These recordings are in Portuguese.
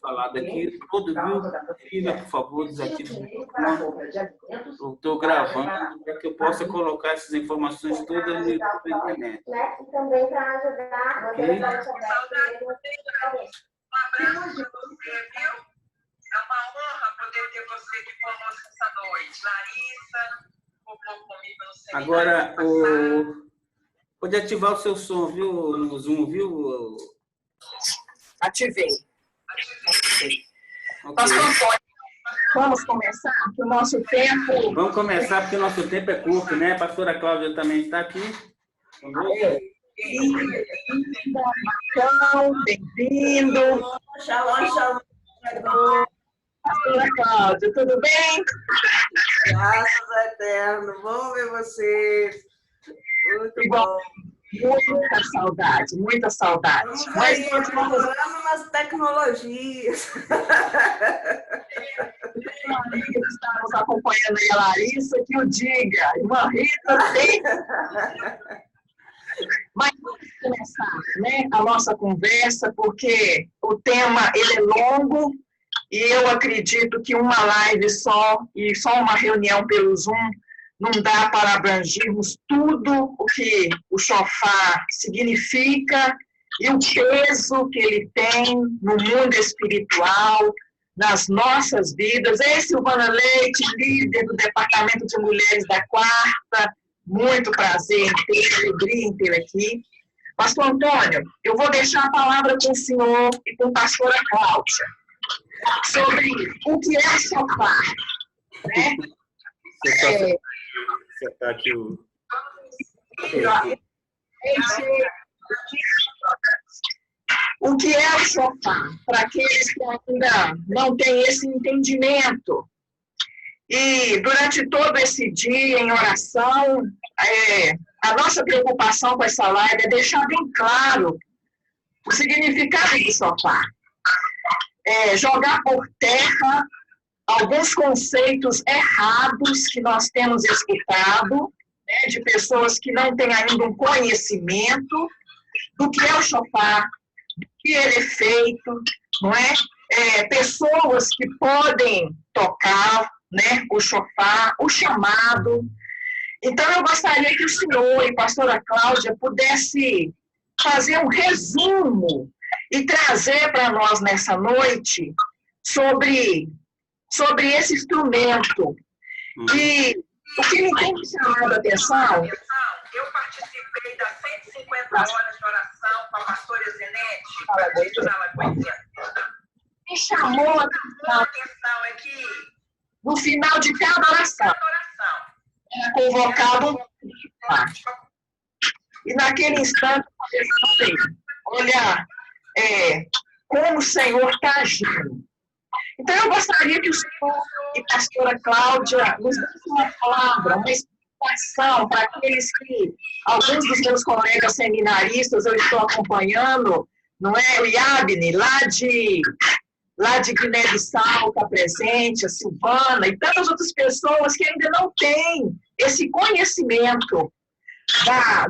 falado aqui, todo viu, por favor, desative o microfone. Eu estou gravando para que eu possa colocar essas informações todas no YouTube na internet. E também para ajudar Okay? a Um abraço para você, viu? É uma honra poder ter você aqui conosco essa noite. Larissa, comigo no seminário. Agora, pode ativar o seu som, viu, no Zoom, viu? Ativei. Okay. Pastor Antônio, vamos começar? Que o nosso tempo... Vamos começar, porque o nosso tempo é curto, né? A pastora Cláudia também está aqui. Bem-vindo. Shalom, shalom. Pastora Cláudia, tudo bem? Graças a Eterno. Bom ver vocês. Muito bom. Muita saudade, muita saudade. Vamos aí, melhorando nas tecnologias. Estamos acompanhando aí a Larissa, que o diga. Irmã Rita, sim. Mas vamos começar, né, a nossa conversa, porque o tema ele é longo e eu acredito que uma live só e só uma reunião pelo Zoom não dá para abrangermos tudo o que o shofar significa e o peso que ele tem no mundo espiritual, nas nossas vidas. Ei, Silvana Leite, líder do Departamento de Mulheres da Quarta, muito prazer em ter, alegria em ter aqui. Pastor Antônio, eu vou deixar a palavra com o senhor e com a pastora Cláudia sobre o que é shofar, né? Você está aqui o... O que é o shofar? Para aqueles que ainda não têm esse entendimento. E durante todo esse dia, em oração, a nossa preocupação com essa live é deixar bem claro o significado do shofar. Jogar por terra alguns conceitos errados que nós temos escutado, né, de pessoas que não têm ainda um conhecimento do que é o shofar, do que ele é feito, não é? Pessoas que podem tocar, né, o shofar, o chamado. Então, eu gostaria que o senhor e a pastora Cláudia pudesse fazer um resumo e trazer para nós nessa noite sobre esse instrumento. E o que me tem chamado a atenção... Eu participei das 150 horas de oração com a pastora Zenete, na Lagoinha. Me chamou a atenção é que no final de cada oração era convocado um... E naquele instante eu pensei, olha, como o Senhor está agindo. Então eu gostaria que o senhor e a pastora Cláudia nos dessem uma palavra, uma explicação para aqueles que, alguns dos meus colegas seminaristas eu estou acompanhando, não é? O Yabne, lá de Guiné-Bissau está presente, a Silvana e tantas outras pessoas que ainda não têm esse conhecimento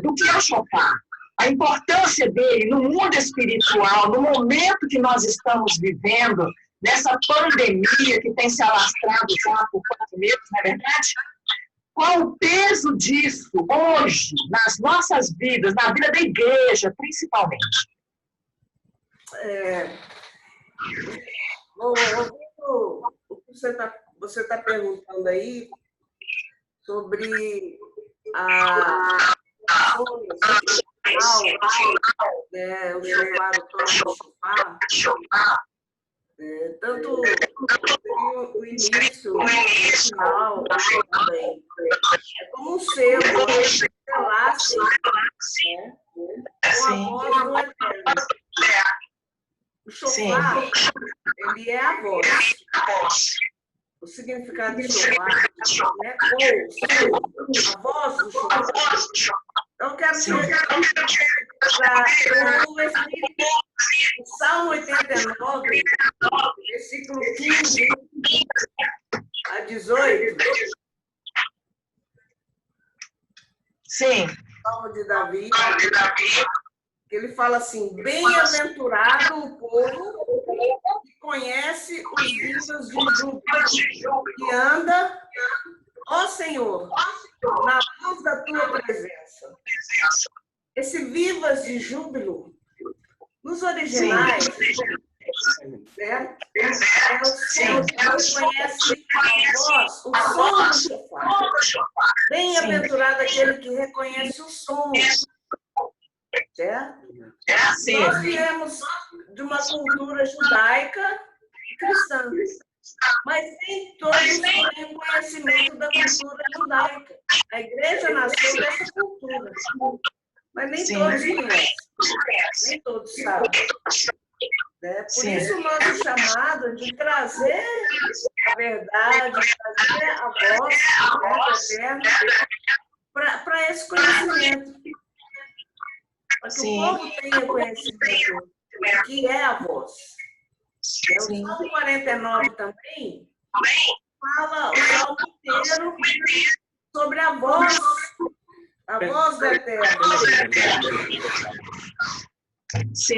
do que é o shofar, a importância dele no mundo espiritual, no momento que nós estamos vivendo, nessa pandemia que tem se alastrado já por 4 meses, não é verdade? Qual o peso disso hoje, nas nossas vidas, na vida da igreja, principalmente? O que você está perguntando aí sobre o shofar, o toque do shofar, tanto o início, o final também. É como um selo, relaxa, né? Com a voz do Eterno. O shofar, ele é a voz. O significado do shofar, né? A voz do shofar. Então, eu quero o Salmo 89, versículo 15 a 18. Sim. Salmo de Davi, que ele fala assim: bem-aventurado o povo vivas de júbilo, que anda, ó Senhor, na luz da tua presença. Esse vivas de júbilo, nos originais, né? É o som que reconhece a voz, o som do chofar. Bem-aventurado aquele que reconhece o som. Certo? Nós viemos de uma cultura judaica e cristã, mas nem todos têm conhecimento da cultura judaica. A igreja nasceu dessa cultura, mas nem todos conhecem, nem todos sabem. Por isso o nosso chamado de trazer a verdade, trazer a voz eterna para esse conhecimento. Para que o povo tenha conhecimento do que é a voz. O Salmo 49 também fala o Salmo inteiro sobre a voz da eterna. Sim.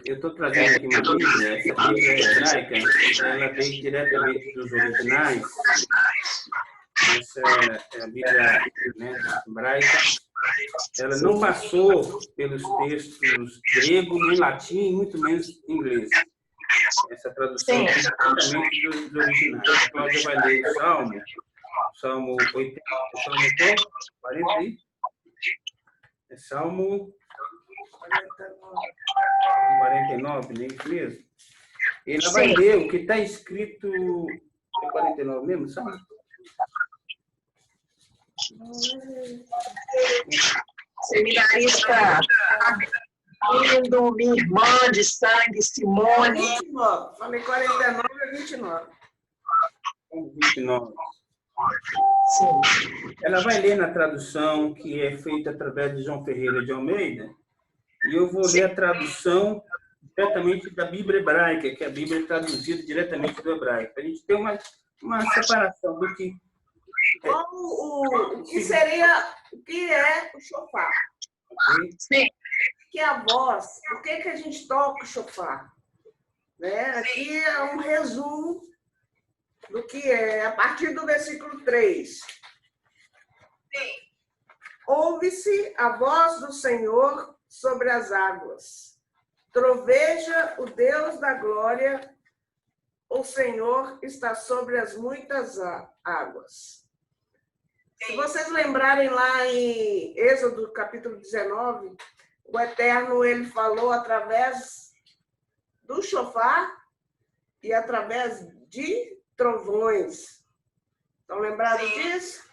Eu estou trazendo aqui uma Bíblia, essa Bíblia hebraica, ela veio diretamente dos originais. Essa é a Bíblia, né, hebraica. Ela não passou pelos textos grego, nem latim, muito menos inglês. Essa tradução é diretamente dos originais. A Cláudia vai ler o Salmo 80, Salmo 40 aí? É Salmo 49, nem isso mesmo? Ela vai ler o que está escrito. É 49 mesmo, sabe? Seminarista lindo, minha irmã de sangue, Simone. 29. Falei 49 a 29. 29. Sim. Ela vai ler na tradução que é feita através de João Ferreira de Almeida, e eu vou ler a tradução diretamente da Bíblia hebraica, que é a Bíblia traduzida diretamente do hebraico, para a gente ter uma separação do que... O que é o chofar? Sim. Que é a voz. Por que a gente toca o chofar? Né? Aqui é um resumo do que é, a partir do versículo 3. Ouve-se a voz do Senhor sobre as águas. Troveja o Deus da glória, o Senhor está sobre as muitas águas. Se vocês lembrarem lá em Êxodo, capítulo 19, o Eterno, ele falou através do chofar e através de trovões. Estão lembrados disso?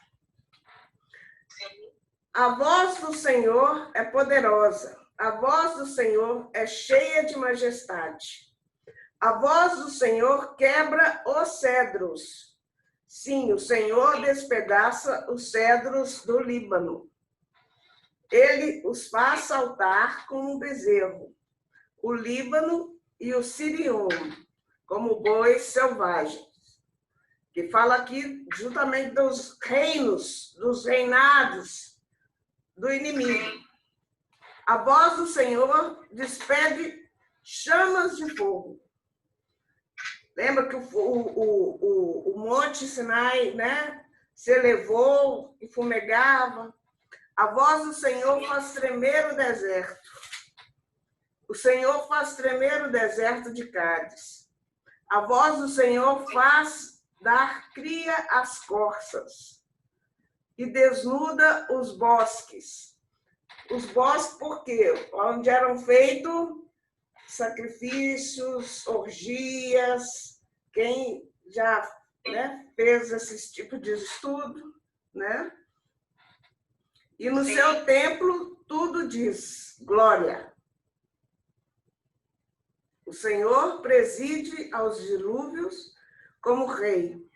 A voz do Senhor é poderosa. A voz do Senhor é cheia de majestade. A voz do Senhor quebra os cedros. Sim, o Senhor despedaça os cedros do Líbano. Ele os faz saltar como um bezerro. O Líbano e o Sirion, como bois selvagens. Que fala aqui justamente dos reinos, dos reinados do inimigo. A voz do Senhor despede chamas de fogo. Lembra que o Monte Sinai, né, se elevou e fumegava? A voz do Senhor faz tremer o deserto. O Senhor faz tremer o deserto de Cádiz. A voz do Senhor faz dar cria às corças e desnuda os bosques. Os bosques, por quê? Onde eram feitos sacrifícios, orgias. Quem já, né, fez esse tipo de estudo, né? E no seu templo tudo diz glória. O Senhor preside aos dilúvios como rei.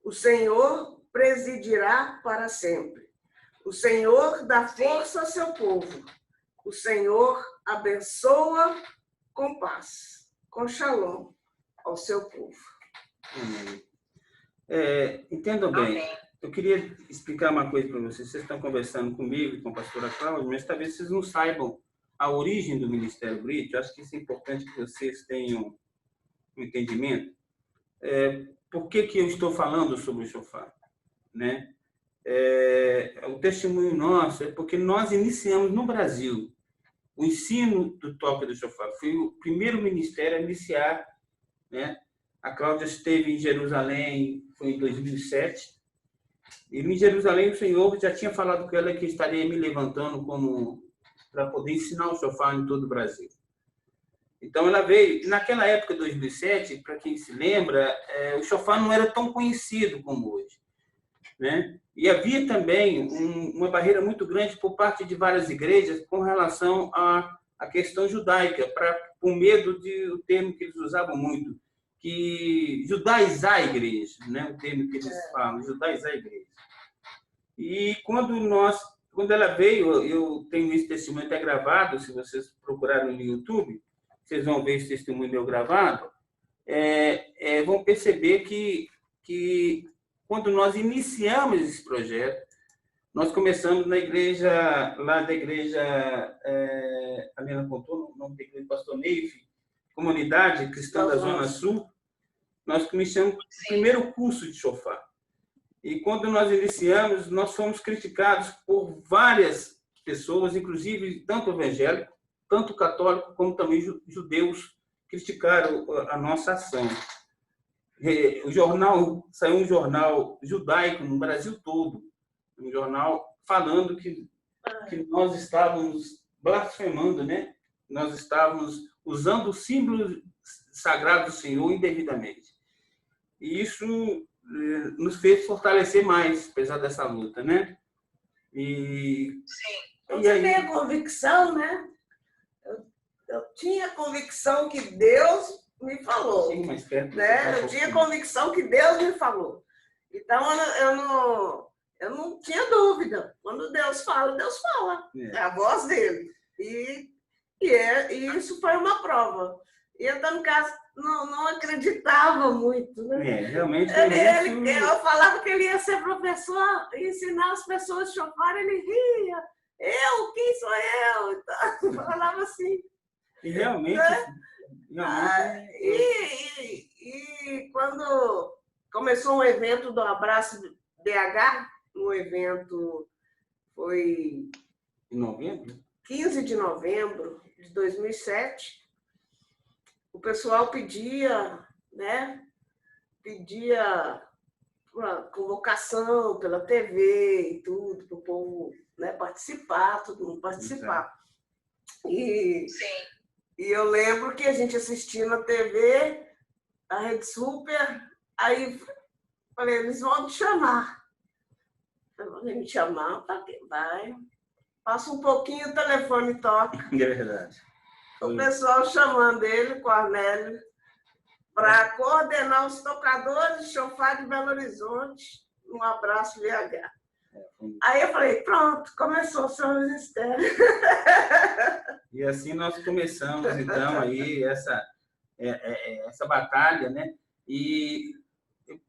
O Senhor presidirá para sempre. O Senhor dá força a seu povo. O Senhor abençoa com paz, com shalom ao seu povo. Entendam bem, eu queria explicar uma coisa para vocês. Vocês estão conversando comigo e com a pastora Cláudia, mas talvez vocês não saibam a origem do Ministério Brit. Eu acho que isso é importante que vocês tenham um entendimento. Por que eu estou falando sobre o chofar? Né? O testemunho nosso é porque nós iniciamos no Brasil o ensino do toque do chofar. Foi o primeiro ministério a iniciar, né? A Cláudia esteve em Jerusalém, foi em 2007. E em Jerusalém o Senhor já tinha falado com ela que estaria me levantando para poder ensinar o chofar em todo o Brasil. Então ela veio. Naquela época, 2007, para quem se lembra, o chofar não era tão conhecido como hoje, né? E havia também uma barreira muito grande por parte de várias igrejas com relação à questão judaica, por medo o termo que eles usavam muito, que judaizar a igreja, né? O termo que eles falam, judaizar a igreja. E quando ela veio, eu tenho esse testemunho até gravado, se vocês procurarem no YouTube, vocês vão ver esse testemunho meu gravado, vão perceber que quando nós iniciamos esse projeto, nós começamos na igreja, lá da igreja, a Helena contou, o nome da igreja, Pastor Neif, Comunidade Cristã da Zona Sul, nós começamos o primeiro curso de chofar. E quando nós iniciamos, nós fomos criticados por várias pessoas, inclusive tanto evangélicos, tanto católicos, como também judeus, criticaram a nossa ação. Saiu um jornal judaico no Brasil todo, um jornal falando que nós estávamos blasfemando, né? Nós estávamos usando o símbolo sagrado do Senhor indevidamente. E isso nos fez fortalecer mais, apesar dessa luta, né? Sim. Você tem a convicção, né? Eu tinha convicção que Deus me falou. Sim, mas perto, né? Eu tinha convicção que Deus me falou. Então, eu não tinha dúvida. Quando Deus fala, Deus fala. É a voz dele. E isso foi uma prova. E eu, no caso, não acreditava muito. Né? Realmente. Eu falava que ele ia ser professor e ensinar as pessoas a chofar, ele ria. Quem sou eu? Então, eu falava assim. E realmente. Né? E quando começou um evento do Abraço BH, um evento foi em novembro? 15 de novembro de 2007, o pessoal pedia uma convocação pela TV e tudo, para o povo, né, participar, todo mundo participar. E eu lembro que a gente assistia na TV, a Rede Super, aí falei, eles vão te chamar. Vão me chamar, vai. Passa um pouquinho, o telefone toca. É verdade. O pessoal chamando ele, Cornélio, para coordenar os tocadores de chofar de Belo Horizonte, no Abraço VH. Aí eu falei, pronto, começou o seu ministério. E assim nós começamos, então, aí essa batalha, né? E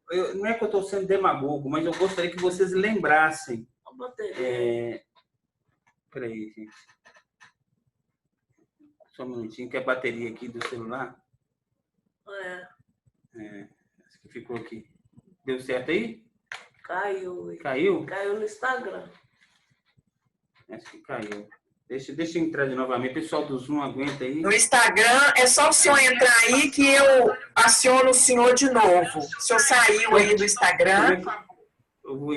não é que eu estou sendo demagogo, mas eu gostaria que vocês lembrassem. Peraí, gente. Só um minutinho, que é a bateria aqui do celular. Acho que ficou aqui. Deu certo aí? Caiu. Caiu? Caiu no Instagram. Acho que caiu. Deixa eu entrar de novamente. Pessoal do Zoom, aguenta aí. No Instagram, é só o senhor entrar aí que eu aciono o senhor de novo. O senhor saiu aí do Instagram. Eu vou,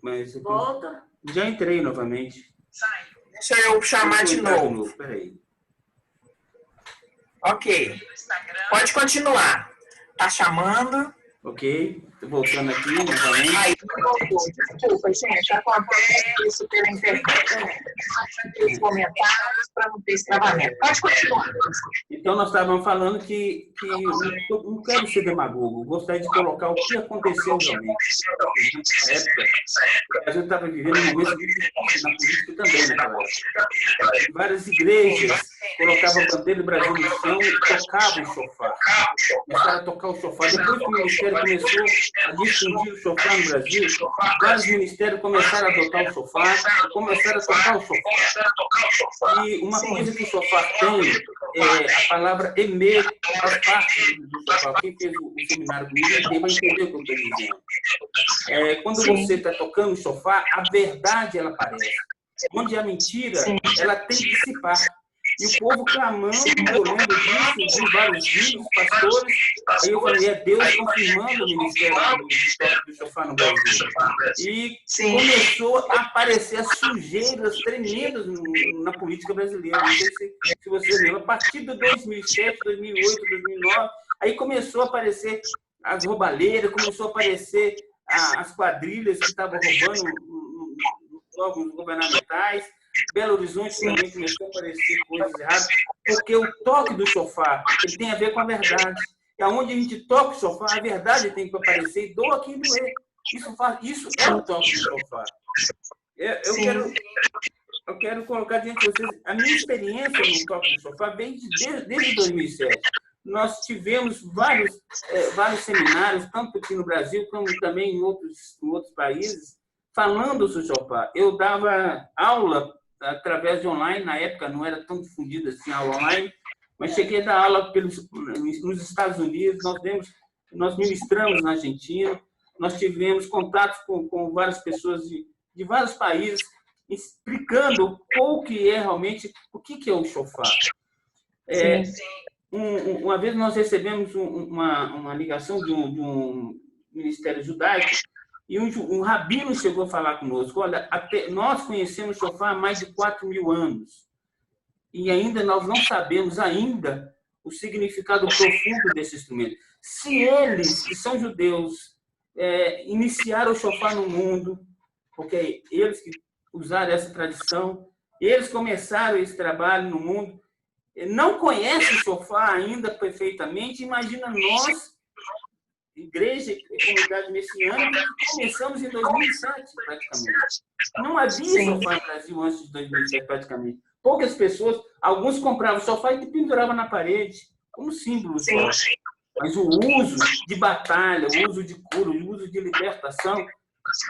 mas volta. Já entrei novamente. Saiu. Deixa eu chamar de novo. Peraí. Ok. Pode continuar. Tá chamando. Ok. Estou voltando aqui novamente. Aí, desculpa, gente. Acontece isso pela internet. Os comentários para não ter esse travamento. Pode continuar. Então, nós estávamos falando que eu não quero ser demagogo. Gostaria de colocar o que aconteceu realmente. Na época, a gente estava vivendo um momento muito difícil na política também, naquela época. Várias igrejas colocavam a bandeira do Brasil no chão e tocavam o chofar. Começaram a tocar o chofar. Depois que o ministério começou a difundir o chofar no Brasil, vários ministérios começaram a adotar o chofar, começaram a tocar o chofar. E uma coisa que o chofar tem, a palavra emer faz parte do chofar. Quem fez o seminário comigo vai entender o que eu estou dizendo. Quando você está tocando o chofar, a verdade ela aparece. Onde a mentira, ela tem que dissipar. E o povo clamando, eu lembro disso, de vários vídeos, pastores. Aí eu falei, é Deus confirmando o ministério do chofar no Brasil. E começou a aparecer as sujeiras tremendas na política brasileira. Não sei se você lembra. A partir de 2007, 2008, 2009, aí começou a aparecer as roubalheiras, começou a aparecer as quadrilhas que estavam roubando nos órgãos governamentais. Belo Horizonte também começou a aparecer coisas erradas, porque o toque do chofar ele tem a ver com a verdade. E aonde a gente toca o chofar, a verdade tem que aparecer e doa quem doer. Isso é o toque do chofar. Eu quero colocar diante de vocês a minha experiência no toque do chofar vem desde 2007. Nós tivemos vários seminários, tanto aqui no Brasil como também em outros países, falando sobre o chofar. Eu dava aula através de online, na época não era tão difundida assim a aula online, mas cheguei a dar aula nos Estados Unidos, nós ministramos na Argentina, nós tivemos contatos com várias pessoas de vários países, explicando o que é realmente, o que é o chofar. Uma vez nós recebemos uma ligação de um ministério judaico, e um rabino chegou a falar conosco, olha, nós conhecemos o chofar há mais de 4.000 anos e ainda nós não sabemos ainda o significado profundo desse instrumento. Se eles, que são judeus, iniciaram o chofar no mundo, porque eles que usaram essa tradição, eles começaram esse trabalho no mundo, não conhecem o chofar ainda perfeitamente, imagina nós, igreja e comunidade messiânica, começamos em 2007, praticamente. Não havia sofá no Brasil antes de 2007, praticamente. Poucas pessoas, alguns compravam sofá e penduravam na parede, como símbolo só. Mas o uso de batalha, o uso de cura, o uso de libertação,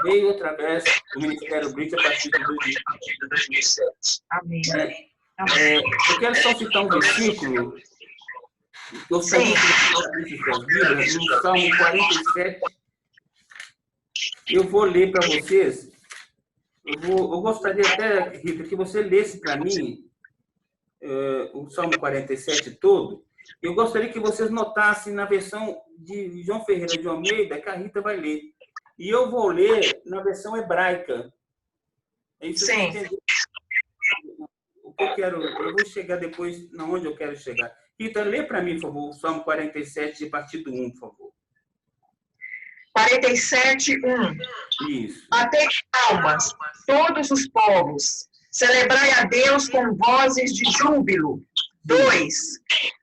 veio através do Ministério Brit a partir de 2007. Amém. Eu quero só citar um versículo. Eu gostaria de no Salmo 47. Eu vou ler para vocês. Eu gostaria até, Rita, que você lesse para mim o Salmo 47 todo. Eu gostaria que vocês notassem na versão de João Ferreira de Almeida, que a Rita vai ler. E eu vou ler na versão hebraica. É isso que eu entendi. Eu vou chegar depois onde eu quero chegar. Rita, lê para mim, por favor, o Salmo 47, a partir do 1, por favor. 47, 1. Isso. Batei palmas, todos os povos, celebrai a Deus com vozes de júbilo. 2.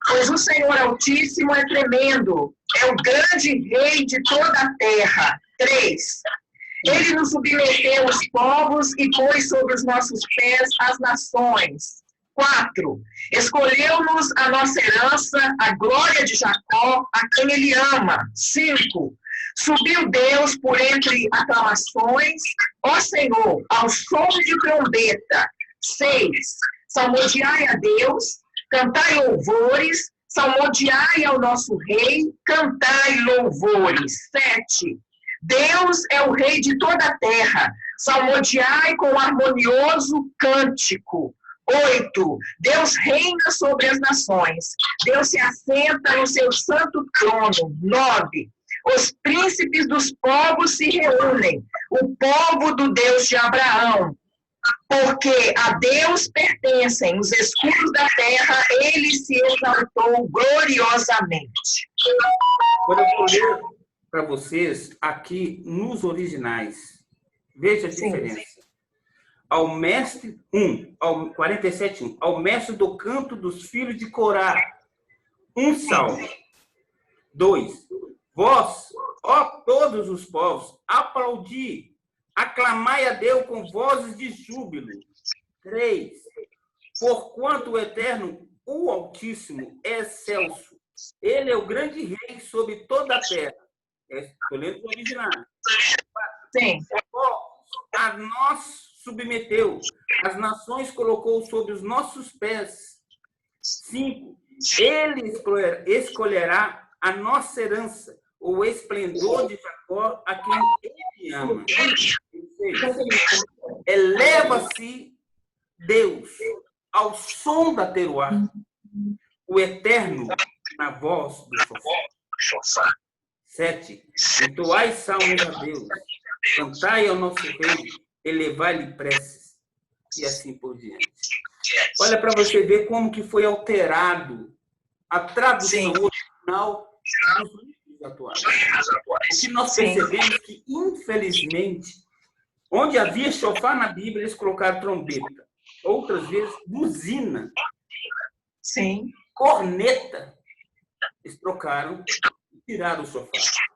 Pois o Senhor Altíssimo é tremendo, é o grande Rei de toda a terra. 3. Ele nos submeteu os povos e pôs sobre os nossos pés as nações. 4. Escolheu-nos a nossa herança, a glória de Jacó, a quem ele ama. 5. Subiu Deus por entre aclamações, ó Senhor, ao som de trombeta. 6. Salmodiai a Deus, cantai louvores, salmodiai ao nosso Rei, cantai louvores. 7. Deus é o Rei de toda a terra, salmodiai com harmonioso cântico. 8. Deus reina sobre as nações. Deus se assenta no seu santo trono. 9. Os príncipes dos povos se reúnem. O povo do Deus de Abraão. Porque a Deus pertencem os escudos da terra. Ele se exaltou gloriosamente. Agora eu vou ler para vocês aqui nos originais. Veja a diferença. Ao mestre 47:1, ao mestre do canto dos filhos de Corá, um salmo. 2. Vós, ó todos os povos, aplaudi, aclamai a Deus com vozes de júbilo. 3. Porquanto o Eterno, o Altíssimo, é excelso. Ele é o grande Rei sobre toda a terra. Estou lendo o original. Sim. A nós submeteu, as nações colocou sob os nossos pés. 5. Ele escolherá a nossa herança, o esplendor de Jacó, a quem ele ama. 6. Eleva-se Deus ao som da teroá, o eterno na voz do sofá. 7. Entoai salmos a Deus, cantai ao nosso rei, elevai-lhe preces, e assim por diante. Olha para você ver como que foi alterado a tradução original dos livros atuais. O que nós percebemos que, infelizmente, onde havia chofar na Bíblia, eles colocaram trombeta. Outras vezes, buzina. Sim. Corneta. Eles trocaram e tiraram o chofar.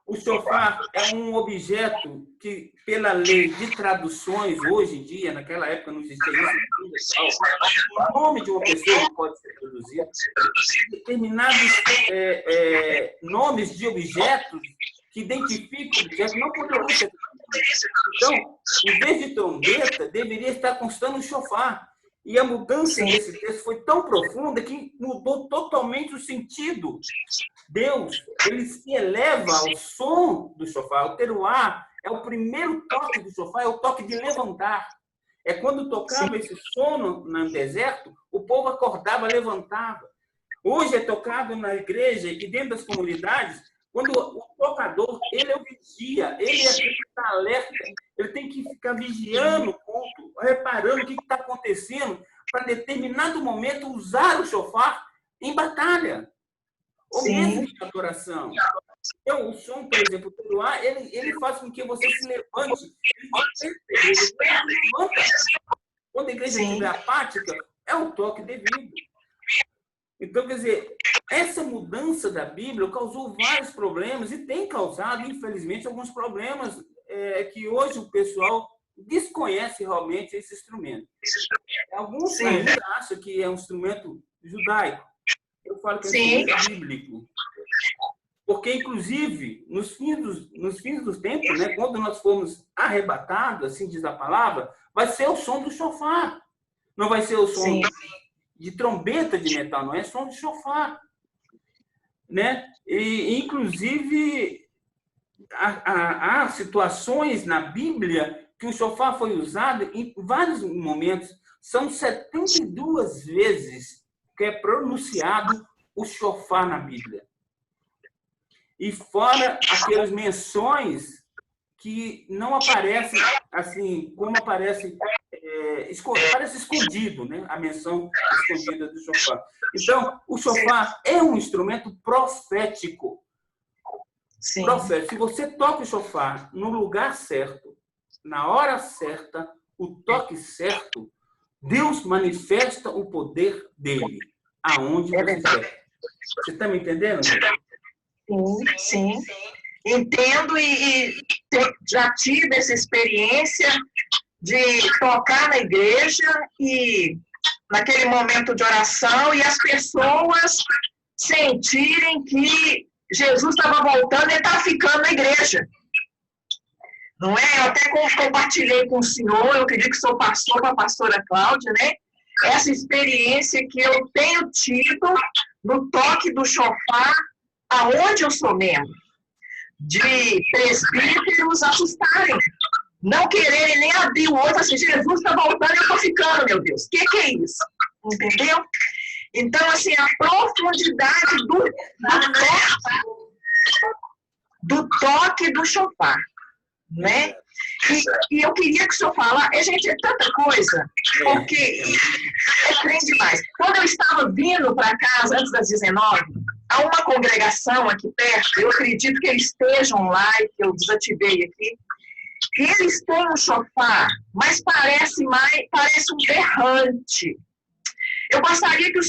O chofar é um objeto que, pela lei de traduções, hoje em dia, naquela época não existia isso, o nome de uma pessoa não pode ser traduzido. Determinados nomes de objetos que identificam objetos não poderiam ser traduzidos. Então, em vez de trombeta, deveria estar constando um chofar. E a mudança desse texto foi tão profunda que mudou totalmente o sentido. Deus, ele se eleva ao som do chofar. O teruá é o primeiro toque do chofar, é o toque de levantar. É quando tocava esse som no deserto, o povo acordava, levantava. Hoje é tocado na igreja e dentro das comunidades, quando o tocador, ele é o vigia, ele é aquele que está alerta, ele tem que ficar vigiando o culto, reparando o que está acontecendo, para, em determinado momento, usar o chofar em batalha, ou mesmo em adoração. Então, o som, por exemplo, o teruá, ele faz com que você se levante. Ele levanta. Quando a igreja estiver apática, é o toque devido. Então, quer dizer, essa mudança da Bíblia causou vários problemas e tem causado, infelizmente, alguns problemas que hoje o pessoal desconhece realmente esse instrumento. Alguns ainda acham que é um instrumento judaico. Eu falo que é um instrumento bíblico. Porque, inclusive, nos fins dos tempos, né, quando nós formos arrebatados, assim diz a palavra, vai ser o som do chofar. Não vai ser o som de trombeta de metal, não é som de chofar. Né? E, inclusive, há situações na Bíblia que o chofar foi usado em vários momentos. São 72 vezes que é pronunciado o chofar na Bíblia. E fora aquelas menções que não aparecem assim, como aparece, parece escondido, né? A menção escondida do chofar. Então, o chofar é um instrumento profético. Profético. Se você toca o chofar no lugar certo, na hora certa, o toque certo, Deus manifesta o poder dele, aonde você quer. Você está me entendendo? Sim. Entendo e já tive essa experiência de tocar na igreja e naquele momento de oração e as pessoas sentirem que Jesus estava voltando e estava ficando na igreja. Não é? Eu até compartilhei com o senhor, eu acredito que sou pastor, com a pastora Cláudia, né? Essa experiência que eu tenho tido no toque do chofar, aonde eu sou membro, de presbíteros assustarem, não quererem nem abrir o olho, assim, Jesus está voltando e eu estou ficando, meu Deus. O que é isso? Entendeu? Então, assim, a profundidade do toque do chofar, né? E eu queria que o senhor falasse, gente, é tanta coisa, porque é trem demais. Quando eu estava vindo para casa, antes das 19, há uma congregação aqui perto, eu acredito que eles estejam lá, e que eu desativei aqui, e eles têm um chofar, mas parece um berrante. Eu gostaria que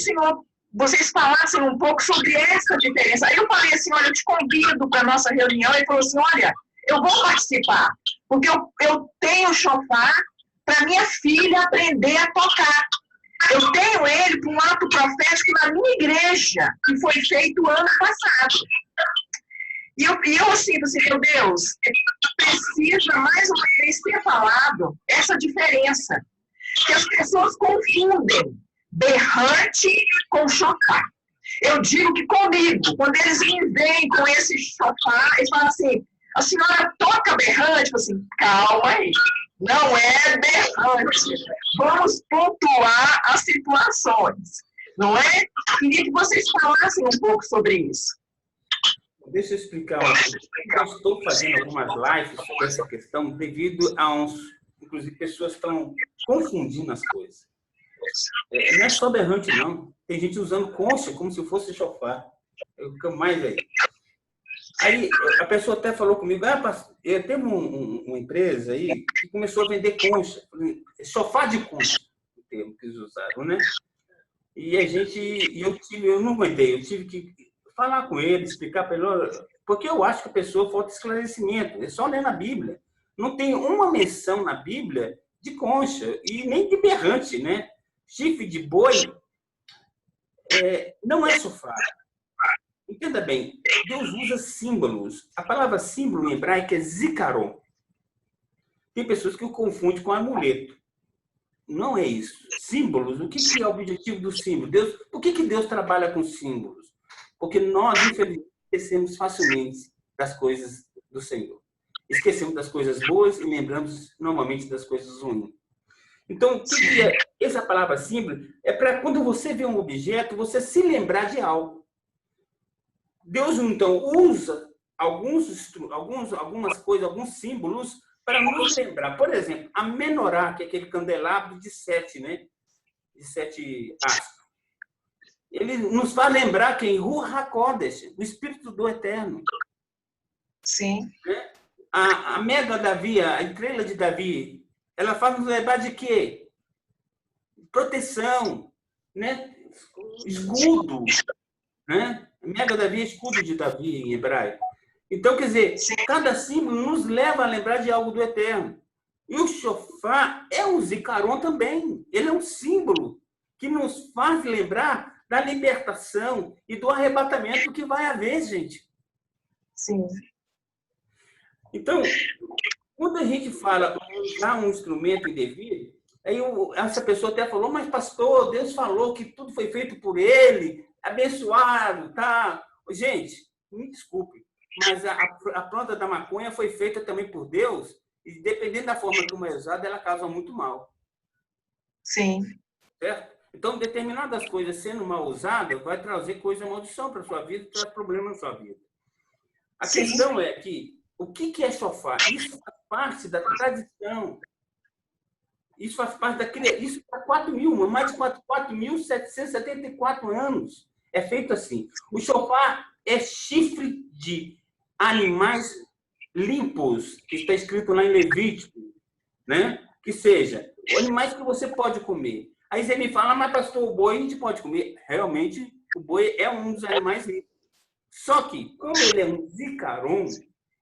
vocês falassem um pouco sobre essa diferença. Aí eu falei assim, olha, eu te convido para a nossa reunião, e falou assim, olha, eu vou participar, porque eu tenho chofar para minha filha aprender a tocar. Eu tenho ele para um ato profético na minha igreja, que foi feito ano passado. E E eu sinto assim, meu Deus, precisa mais uma vez ter falado essa diferença. Que as pessoas confundem berrante com chofar. Eu digo que comigo, quando eles me veem com esse chofar, eles falam assim, a senhora toca berrante? Eu falo assim, calma aí, não é berrante. Vamos pontuar as situações, não é? Queria que vocês falassem um pouco sobre isso. Deixa eu explicar um pouco. Eu estou fazendo algumas lives sobre essa questão devido a inclusive, pessoas estão confundindo as coisas. Não é só berrante, não. Tem gente usando concha como se fosse chofar. Eu fico mais aí. Aí a pessoa até falou comigo, eu tenho uma empresa aí que começou a vender concha. Chofar de concha, o termo que eles usaram, né? E eu não aguentei, eu tive que falar com ele, explicar para ele, porque eu acho que a pessoa falta esclarecimento. É só ler na Bíblia. Não tem uma menção na Bíblia de concha e nem de berrante, né? Chifre de boi não é sofá. Entenda bem, Deus usa símbolos. A palavra símbolo em hebraico é zikaron. Tem pessoas que o confundem com amuleto. Não é isso. Símbolos, o que é o objetivo do símbolo? Por que Deus trabalha com símbolos? Porque nós, infelizmente, esquecemos facilmente das coisas do Senhor. Esquecemos das coisas boas e lembramos normalmente das coisas ruins. Então, o que é essa palavra símbolo? É para quando você vê um objeto, você se lembrar de algo. Deus, então, usa algumas coisas, alguns símbolos para nos lembrar. Por exemplo, a menorá, que é aquele candelabro de 7, né? De 7 astros. Ele nos faz lembrar quem? Ruach HaKodesh, o Espírito do Eterno. Sim. Né? A mega Davi, a estrela de Davi, ela faz nos lembrar de quê? Proteção, né? Escudo, né? A mega Davi é escudo de Davi em hebraico. Então, quer dizer, cada símbolo nos leva a lembrar de algo do Eterno. E o shofar é um zikaron também. Ele é um símbolo que nos faz lembrar da libertação e do arrebatamento que vai haver, gente. Sim. Então, quando a gente fala usar um instrumento indevido, aí essa pessoa até falou, mas pastor, Deus falou que tudo foi feito por ele, abençoado, tá? Gente, me desculpe, mas a planta da maconha foi feita também por Deus e dependendo da forma como é usada, ela causa muito mal. Sim. Certo? Então, determinadas coisas sendo mal usadas vai trazer coisa maldição para a sua vida, traz problema na sua vida. A questão é que o que é shofar? Isso faz parte da tradição. Isso faz parte isso há 4.000, mais de 4.774 anos. É feito assim. O shofar é chifre de animais limpos, que está escrito lá em Levítico, né? Que seja, animais que você pode comer. Aí você me fala, mas pastor, o boi a gente pode comer. Realmente, o boi é um dos animais limpos. Só que, como ele é um zikaron,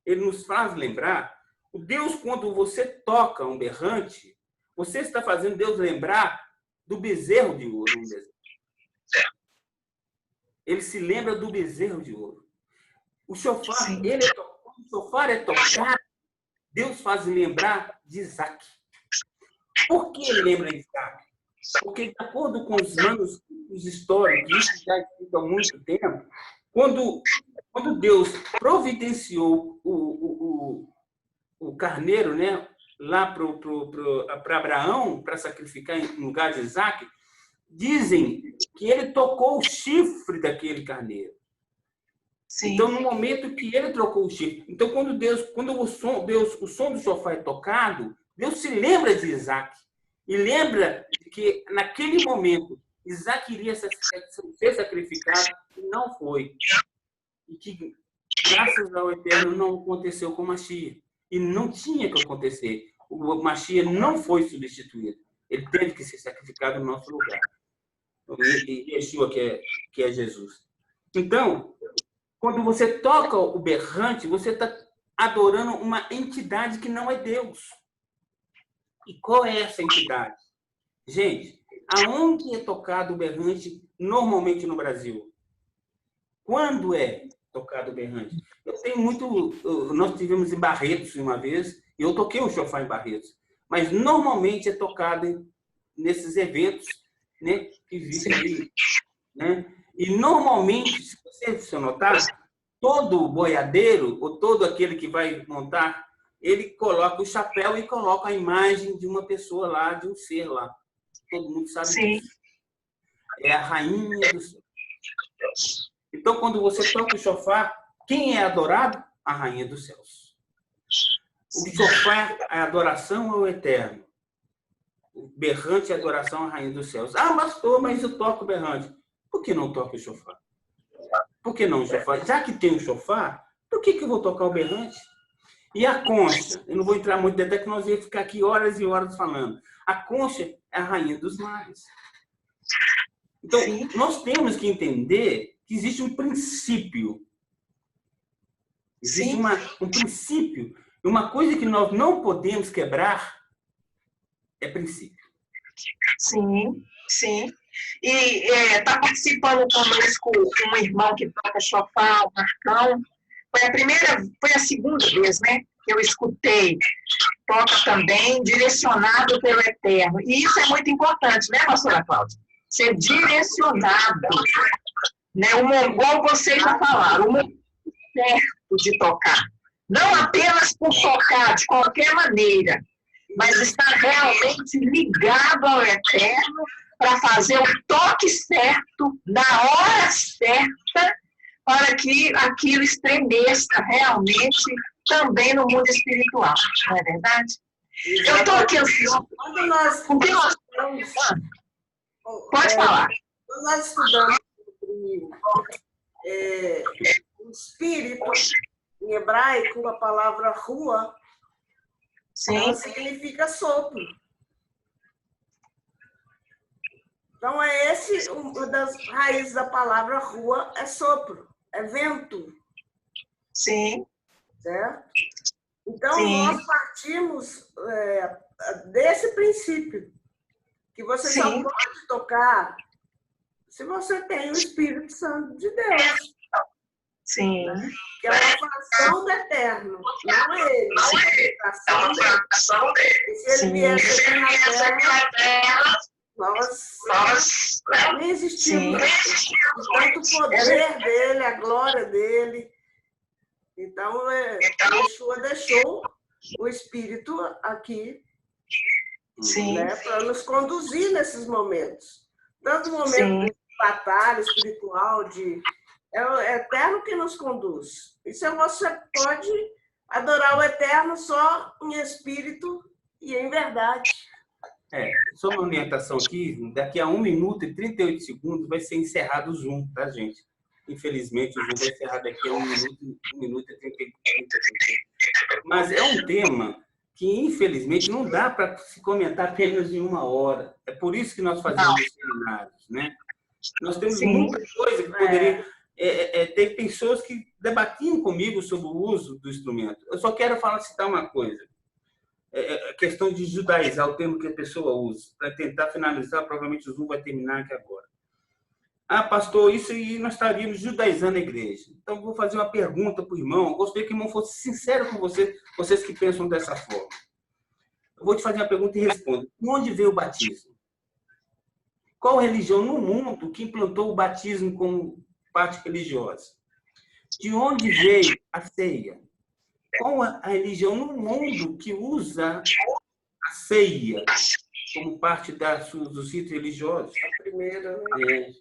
ele nos faz lembrar, o Deus, quando você toca um berrante, você está fazendo Deus lembrar do bezerro de ouro. Ele se lembra do bezerro de ouro. O shofar, o shofar é tocado, Deus faz lembrar de Isaac. Por que ele lembra de Isaac? Porque, de acordo com os manuscritos históricos, isso já existe há muito tempo, quando Deus providenciou o carneiro, né, lá para Abraão, para sacrificar em lugar de Isaac, dizem que ele tocou o chifre daquele carneiro. Sim. Então, no momento que ele trocou o chifre, então quando o som do shofar é tocado, Deus se lembra de Isaac e lembra que naquele momento Isaac iria ser sacrificado e não foi. E que, graças ao Eterno, não aconteceu com Mashiach. E não tinha que acontecer. O Mashiach não foi substituído. Ele teve que ser sacrificado no nosso lugar. E Yeshua, que é Jesus. Então, quando você toca o berrante, você está adorando uma entidade que não é Deus. E qual é essa entidade? Gente, aonde é tocado o berrante normalmente no Brasil? Quando é tocado o berrante? tenho muito... Nós tivemos em Barretos uma vez, e eu toquei o shofar em Barretos, mas normalmente é tocado nesses eventos, né, que existem aí, né? E normalmente, se você notar, todo boiadeiro, ou todo aquele que vai montar, ele coloca o chapéu e coloca a imagem de uma pessoa lá, de um ser lá. Todo mundo sabe disso. É a rainha do céu. Então, quando você toca o shofar, quem é adorado? A rainha dos céus. O shofar é adoração ao eterno. O berrante é adoração à rainha dos céus. Ah, pastor, mas eu toco o berrante. Por que não toca o shofar? Por que não o shofar? Já que tem o shofar, por que eu vou tocar o berrante? E a concha? Eu não vou entrar muito em detalhe, que nós vamos ficar aqui horas e horas falando. A concha é a rainha dos mares. Então, nós temos que entender que existe um princípio. Existe um princípio. Uma coisa que nós não podemos quebrar é princípio. Sim, sim. E está participando conosco um irmão que toca shofar, o Marcão. Foi a segunda vez, né, que eu escutei. Toca também, direcionado pelo Eterno. E isso é muito importante, né, pastora Cláudia? Ser direcionado. Né? Igual vocês já falaram, o momento certo de tocar. Não apenas por tocar de qualquer maneira, mas estar realmente ligado ao Eterno para fazer o toque certo, na hora certa, para que aquilo estremeça realmente também no mundo espiritual. Não é verdade? Eu estou aqui ansiosa. Quando nós estudamos, Pode falar. Quando nós estudamos o espírito, em hebraico, a palavra rua, ela significa sopro. Então, uma das raízes da palavra rua é sopro, é vento. Sim. Certo? Então, nós partimos desse princípio, que você só pode tocar se você tem o Espírito Santo de Deus. Sim. Né? Que é uma fração do Eterno, não é ele. É uma fração dele. E se ele viesse aqui na Terra, nós não existimos. Tanto o poder dele, a glória dele. Então, Yeshua deixou o Espírito aqui, né, para nos conduzir nesses momentos. Tanto momento de batalha espiritual, é o Eterno que nos conduz. E se você pode adorar o Eterno só em espírito e em verdade. Só uma orientação aqui, daqui a 1 minuto e 38 segundos vai ser encerrado o Zoom, tá, gente? Infelizmente, o Zoom vai encerrar daqui a 1 minuto e 38 segundos. Mas é um tema que, infelizmente, não dá para se comentar apenas em 1 hora. É por isso que nós fazemos os seminários, né? Nós temos muita coisa que poderia... Tem pessoas que debatiam comigo sobre o uso do instrumento. Eu só quero citar uma coisa. A questão de judaizar, o termo que a pessoa usa, para tentar finalizar, provavelmente o Zoom vai terminar aqui agora. Ah, pastor, isso aí nós estaríamos judaizando a igreja. Então, vou fazer uma pergunta para o irmão. Eu gostaria que o irmão fosse sincero com vocês que pensam dessa forma. Eu vou te fazer uma pergunta e responda. De onde veio o batismo? Qual religião no mundo que implantou o batismo como parte religiosa? De onde veio a ceia? Qual a religião no mundo que usa a ceia como parte dos ritos religiosos? A primeira, né?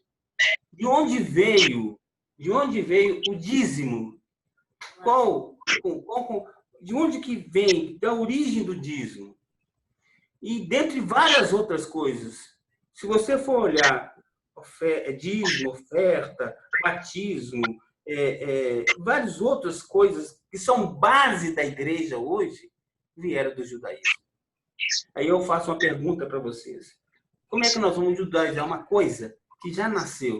De onde veio o dízimo? De onde que vem a origem do dízimo? E dentre várias outras coisas, se você for olhar dízimo, oferta, batismo, várias outras coisas que são base da igreja hoje, vieram do judaísmo. Aí eu faço uma pergunta para vocês. Como é que nós vamos judaizar uma coisa que já nasceu?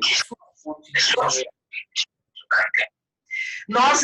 Nós